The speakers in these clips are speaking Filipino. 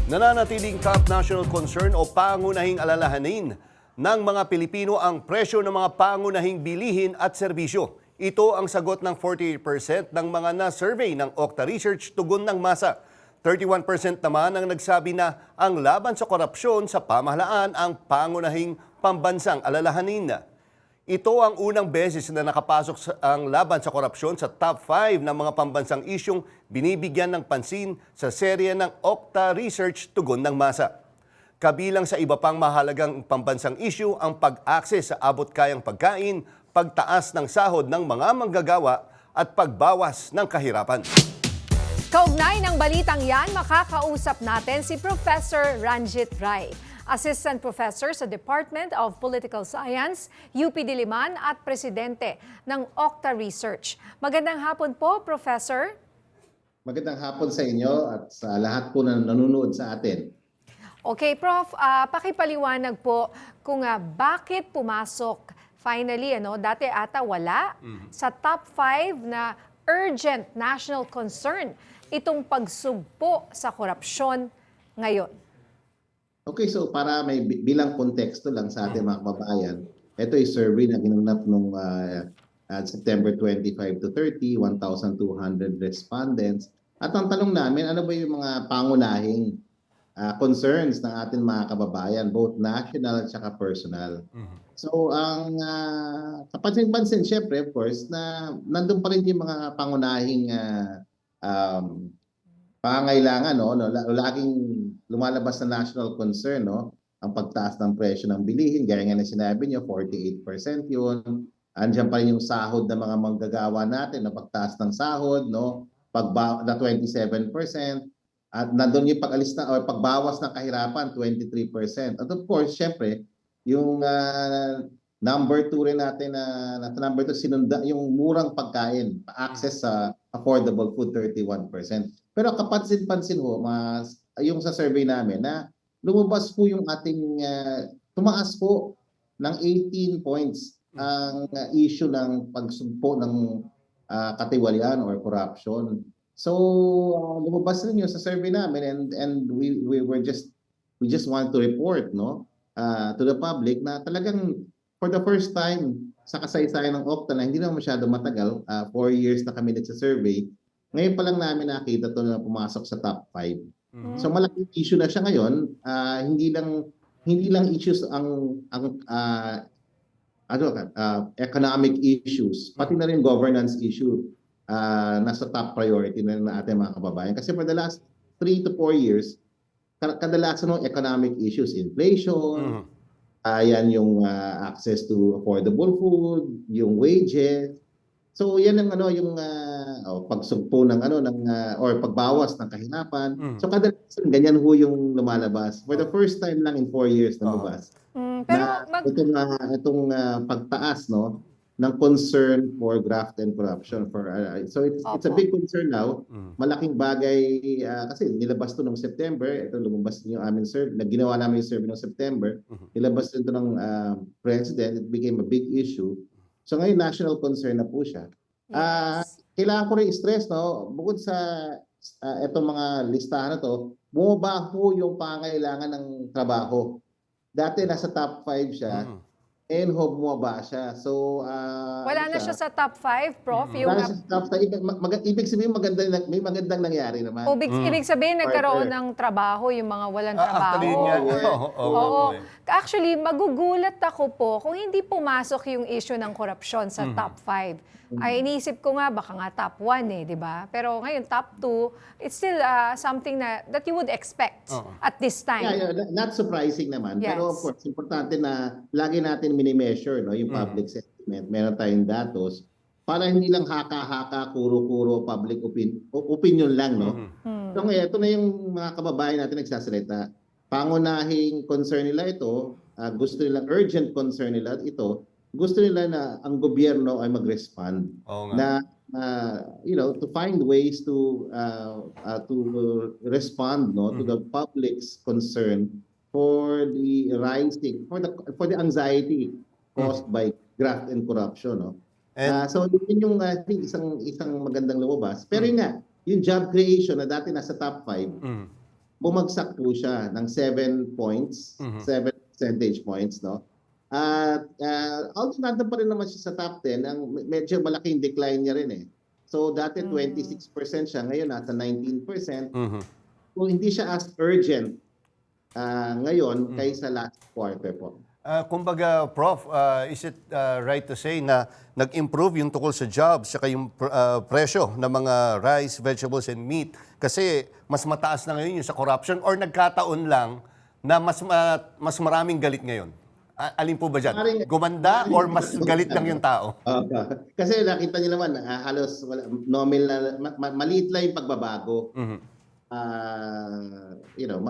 Nananatiling top national concern o pangunahing alalahanin ng mga Pilipino ang presyo ng mga pangunahing bilihin at serbisyo. Ito ang sagot ng 48% ng mga na-survey ng Okta Research tugon ng masa. 31% naman ang nagsabi na ang laban sa korupsyon sa pamahalaan ang pangunahing pambansang alalahanin. Ito ang unang beses na nakapasok ang laban sa korupsyon sa top 5 ng mga pambansang isyung binibigyan ng pansin sa serye ng Okta Research tugon ng masa. Kabilang sa iba pang mahalagang pambansang issue ang pag-access sa abot-kayang pagkain, pagtaas ng sahod ng mga manggagawa at pagbawas ng kahirapan. Kaugnay ng balitang yan, makakausap natin si Professor Ranjit Rai, Assistant Professor sa Department of Political Science, UP Diliman at Presidente ng Okta Research. Magandang hapon po, Professor. Magandang hapon sa inyo at sa lahat po na nanonood sa atin. Okay, Prof, pakipaliwanag po kung bakit pumasok finally, dati ata wala, sa top 5 na urgent national concern itong pagsugpo sa korupsyon ngayon. Okay, so para may bilang konteksto lang sa ating mga kababayan, ito ay survey na ginanap noong September 25 to 30, 1,200 respondents. At ang tanong namin, ano ba yung mga pangunahing concerns ng ating mga kababayan, both national at saka personal. So ang kapansin-pansin, syempre, of course, na nandun pa rin yung mga pangunahing pangangailangan, laging lumalabas na national concern, ang pagtaas ng presyo ng bilihin, gaya nga na sinabi niyo, 48% yun. Andiyan pa rin yung sahod ng mga manggagawa natin, na pagtaas ng sahod, na 27%. At nandun yung pag-alis na, o pagbawas ng kahirapan, 23%. At of course, syempre, yung number 2 rin natin, number 2, sinunda yung murang pagkain, access sa affordable food, 31%. Pero kapansin-pansin ho, yung sa survey namin, na lumabas po yung ating, tumaas po ng 18 points ang issue ng pagsugpo ng katiwalian or corruption. So lumabas rin yun sa survey namin, and we just want to report to the public na talagang for the first time sa kasaysayan ng Okta, na hindi naman masyado matagal, 4 years na kami nagsa-survey, ngayon pa lang namin nakita to na pumasok sa top 5. So malaking issue na siya ngayon, hindi lang issues ang economic issues, pati na rin governance issue. Nasa top priority na ng ating mga kababayan. Kasi for the last 3 to 4 years, kadalasan ng economic issues, inflation, yan yung access to affordable food, yung wages. So yan ang pagsugpo ng or pagbawas ng kahirapan. So kadalasan ganyan ho yung lumalabas. For the first time lang in 4 years na lumabas. Pero itong pagtaas ng concern for graft and corruption. So it's a big concern now. Malaking bagay kasi nilabas to noong September. Ito lumabas yung aming survey. Ginawa namin yung survey noong September. Nilabas ito ng President. It became a big issue. So ngayon national concern na po siya. Yes. Kailangan ko rin i-stress, bukod sa itong mga listahan na to, bumaba po yung pangangailangan ng trabaho. Dati nasa top 5 siya. And bumaba siya. So, wala na siya sa top 5, Prof. Wala siya sa top 5. Ibig sabihin may magandang nangyari naman. Ibig sabihin nagkaroon ng trabaho yung mga walang trabaho. Actually, Oo. Actually, magugulat ako po kung hindi pumasok yung issue ng korupsyon sa top 5. Ay iniisip ko nga baka nga top 1 di ba? Pero ngayon top 2, it's still something that you would expect at this time. Yeah, not surprising naman. Yes. Pero of course, importante na lagi natin mini-measure yung public sentiment. Meron tayong datos para hindi lang haka-haka, kuro-kuro public opinion lang, So ngayon, ito na yung mga kababayan natin nagsasalita. Pangunahing concern nila ito, gusto nilang urgent concern nila ito, gusto nila na ang gobyerno ay mag-respond na to find ways to respond to the public's concern for the rising for the anxiety caused by graft and corruption. So yun yung I think isang magandang lumabas. Pero yun nga, yung job creation na dati nasa top 5, bumagsak po siya ng 7 points, 7 percentage points, no? At although nandun pa rin naman siya sa top 10, medyo malaking decline niya rin eh. So dati 26% siya, ngayon nasa 19%. So hindi siya as urgent ngayon kaysa last quarter po. Kumbaga, Prof, is it right to say na nag-improve yung tukol sa jobs saka yung presyo ng mga rice, vegetables, and meat? Kasi mas mataas na ngayon yung sa corruption or nagkataon lang na mas maraming galit ngayon? Alin po ba dyan? Gumanda or mas galit lang yung tao? Kasi nakita niyo naman, halos nominal, maliit lang yung pagbabago.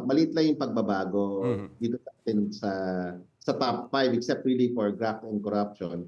Maliit lang yung pagbabago dito sa top 5 except really for graft and corruption.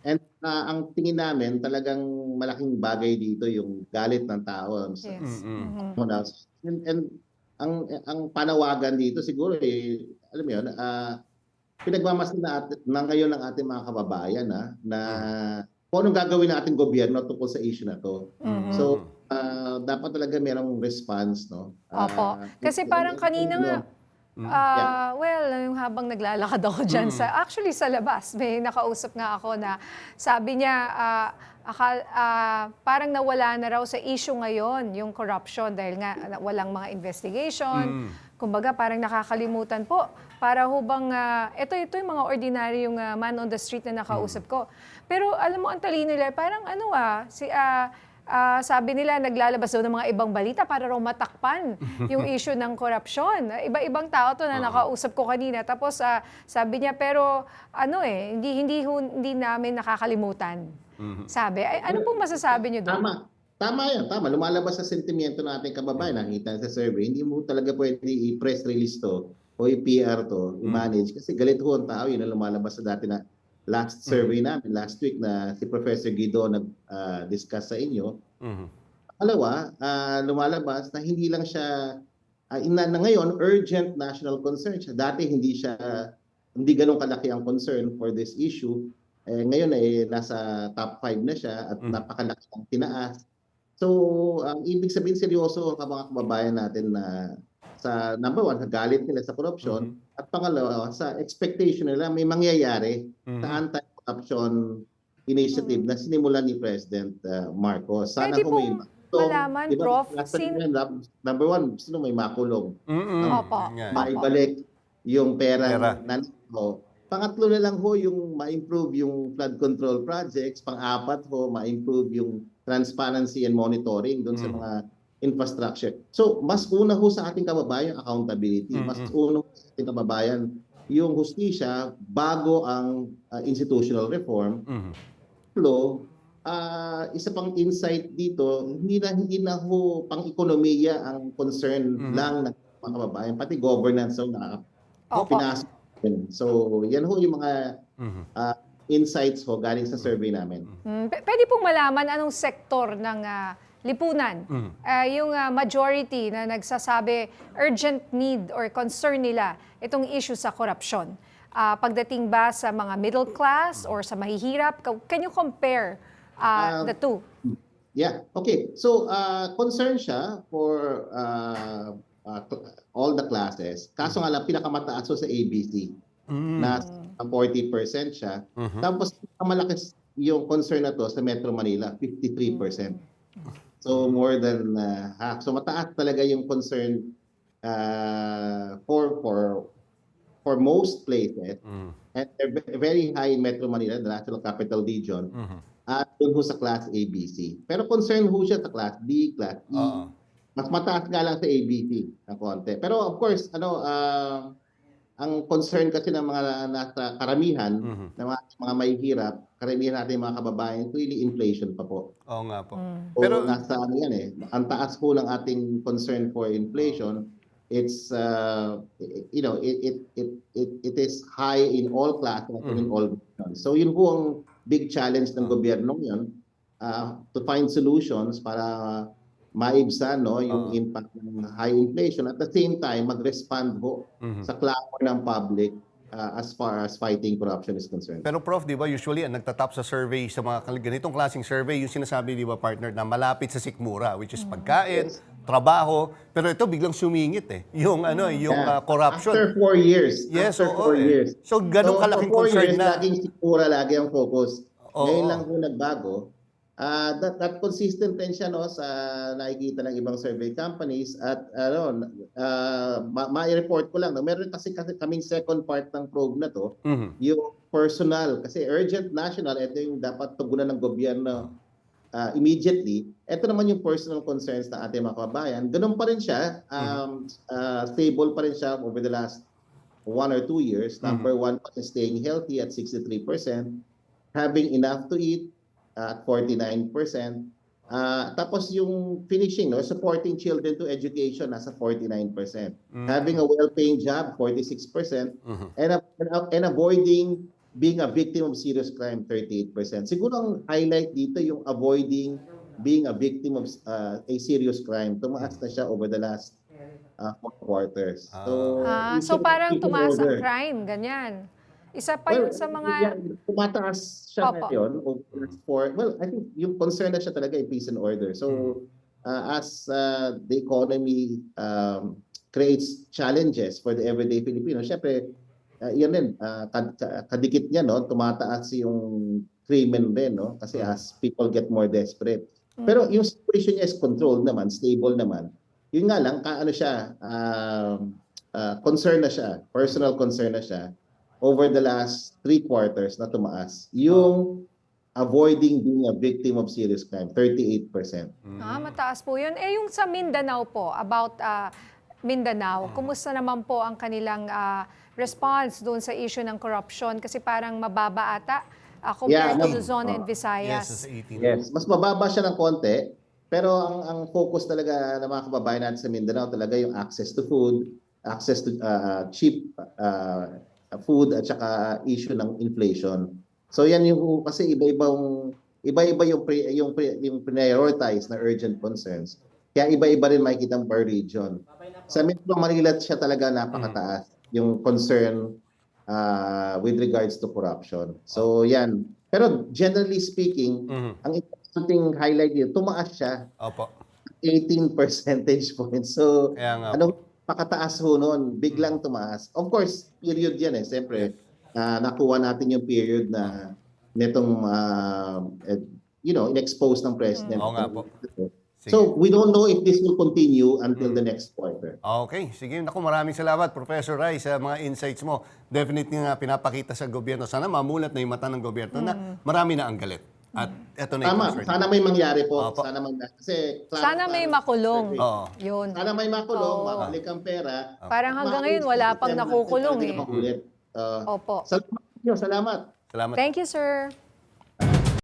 And ang tingin namin talagang malaking bagay dito yung galit ng tao. And ang panawagan dito siguro alam mo yun, pinagmamasid na ngayon ng ating mga kababayan na kung anong gagawin nating gobyerno tungkol sa issue na to. So dapat talaga merong response, no? Opo. Kasi parang kanina nga, yung habang naglalakad ako dyan actually sa labas, may nakausap nga ako na sabi niya, parang nawala na raw sa issue ngayon yung corruption dahil nga walang mga investigation. Kumbaga parang nakakalimutan po. Para hubang, ito yung mga ordinaryong man on the street na nakausap ko. Pero alam mo, ang talino nila, parang sabi nila naglalabas daw ng mga ibang balita para raw matakpan yung issue ng korupsyon. Iba-ibang tao to na nakausap ko kanina. Tapos sabi niya, pero hindi namin nakakalimutan. Sabi, ano pong masasabi niyo doon? Tama yan, tama. Lumalabas sa sentimiento ng ating kababayan, nakita sa survey, hindi mo talaga pwede i-press release to o i-PR to, i-manage. Kasi galit ho ang tao, yun ang lumalabas sa dati na last survey namin, last week na si Professor Guido nag-discuss sa inyo. Alawa, lumalabas na hindi lang siya, na ngayon, urgent national concern siya. Dati hindi ganun kalaki ang concern for this issue. Ngayon nasa top 5 na siya at napakalaki ang tinaas. So, ang ibig sabihin seryoso ang mga kababayan natin na sa number one, sa galit nila sa corruption at pangalawa, sa expectation nila may mangyayari sa anti-corruption initiative na sinimulan ni President Marcos. Sana Pwede pong malaman, Prof. Number one, sino may makulong? Opo. Maibalik yung pera. Pangatlo na lang ho yung ma-improve yung flood control projects. Pang-apat ho, ma-improve yung transparency and monitoring doon sa mga infrastructure. So, mas una ho sa ating kababayan accountability. Mas una ho sa ating kababayan yung hustisya bago ang institutional reform. Isa pang insight dito, hindi na ho pang-ekonomiya ang concern lang ng mga kababayan, pati governance na pinasok. So, yan ho yung mga insights ho galing sa survey namin. Pwede pong malaman anong sektor ng lipunan, yung majority na nagsasabi urgent need or concern nila itong issue sa korupsyon. Pagdating ba sa mga middle class or sa mahihirap? Can you compare the two? Yeah, okay. So, concern siya for all the classes. Kaso nga lang, pinakamataas sa ABC. Na 40% siya. Tapos, malaki yung concern na to sa Metro Manila, 53%. So, more than half. So, mataas talaga yung concern for most places. And they're very high in Metro Manila, the National Capital Region. At doon ho sa Class ABC. Pero concern ho siya sa Class B, Class E. Mas mataas nga lang sa ABC ng konti. Pero of course, ang concern kasi ng mga nasa karamihan, ng mga mahihirap, karamihan natin mga kababayan, really inflation pa po. Oo nga po. Pero nasa yan ang taas po ng ating concern for inflation. It's it is high in all classes and in all regions. So yun po ang big challenge ng gobyerno ngayon, to find solutions para maibsan yung impact ng high inflation. At the same time, mag-respond po sa clamor ng public as far as fighting corruption is concerned. Pero Prof, di ba, usually ang nagtatap sa survey, sa mga ganitong klaseng survey, yung sinasabi, di ba, partner, na malapit sa sikmura, which is pagkain, trabaho, pero ito biglang sumingit eh. Yung corruption. After 4 years. Yes, after oo 4 eh. years. So, ganun kalaking for 4 concern years, na. laging sikmura, lagi ang focus. Oo. Ngayon lang po nagbago. That consistent din siya no sa nakikita ng ibang survey companies at ma-report ko lang no, meron kasi kaming second part ng probe na to, yung personal kasi urgent national, ito yung dapat tugunan ng gobyerno immediately. Ito naman yung personal concerns ng ating mga kababayan. Ganun pa rin siya, stable pa rin siya over the last 1 or 2 years. Number one is staying healthy at 63%, having enough to eat at 49%. Tapos yung finishing, no, supporting children to education, nasa 49%. Having a well-paying job, 46%. And avoiding being a victim of serious crime, 38%. Siguro ang highlight dito yung avoiding being a victim of a serious crime. Tumaas na siya over the last 4 quarters. So parang tumaas ang crime, ganyan. Isa pa yun sa mga... Tumataas siya Opo. ngayon. I think yung concern na siya talaga yung peace and order. So, as the economy creates challenges for the everyday Filipino, syempre, yan din, kadikit niya, no? Tumataas yung krimen din, no? Kasi as people get more desperate. Pero yung situation niya is controlled naman, stable naman. Yun nga lang, concern na siya, personal concern na siya, over the last 3 quarters na tumaas, yung avoiding being a victim of serious crime, 38%. Mataas po yun. Yung sa Mindanao po, about Mindanao, kumusta naman po ang kanilang response doon sa issue ng corruption? Kasi parang mababa ata compared to Luzon and Visayas. Yes, 18. Yes, mas mababa siya ng konti, pero ang focus talaga ng mga kababayan natin sa Mindanao talaga yung access to food, access to cheap food at saka issue ng inflation. So yan yung kasi iba-iba yung prioritize na urgent concerns. Kaya iba-iba rin makikita per region. Sa Metro Manila siya talaga napakataas yung concern with regards to corruption. So yan. Pero generally speaking, ang interesting highlight dito, tumaas siya. Opo. 18 percentage points. So Kaya nga po. Pakataas ho noon, biglang tumaas. Of course, period yan eh. Siyempre, nakuha natin yung period na netong, in-expose ng president. Oo nga po. So, we don't know if this will continue until the next quarter. Okay, sige. Naku, maraming salamat, Professor Rai, sa mga insights mo. Definitely nga pinapakita sa gobyerno. Sana mamulat na yung mata ng gobyerno na marami na ang galit. At eto na yung Tama, concern. sana may mangyari po. Opo. Sana may makulong. Oo. Yun. Sana may makulong, Oo. mabalik ang pera. Parang hanggang ngayon, wala pang nakukulong eh. Makulit. Opo. Salamat. Salamat. Thank you, sir.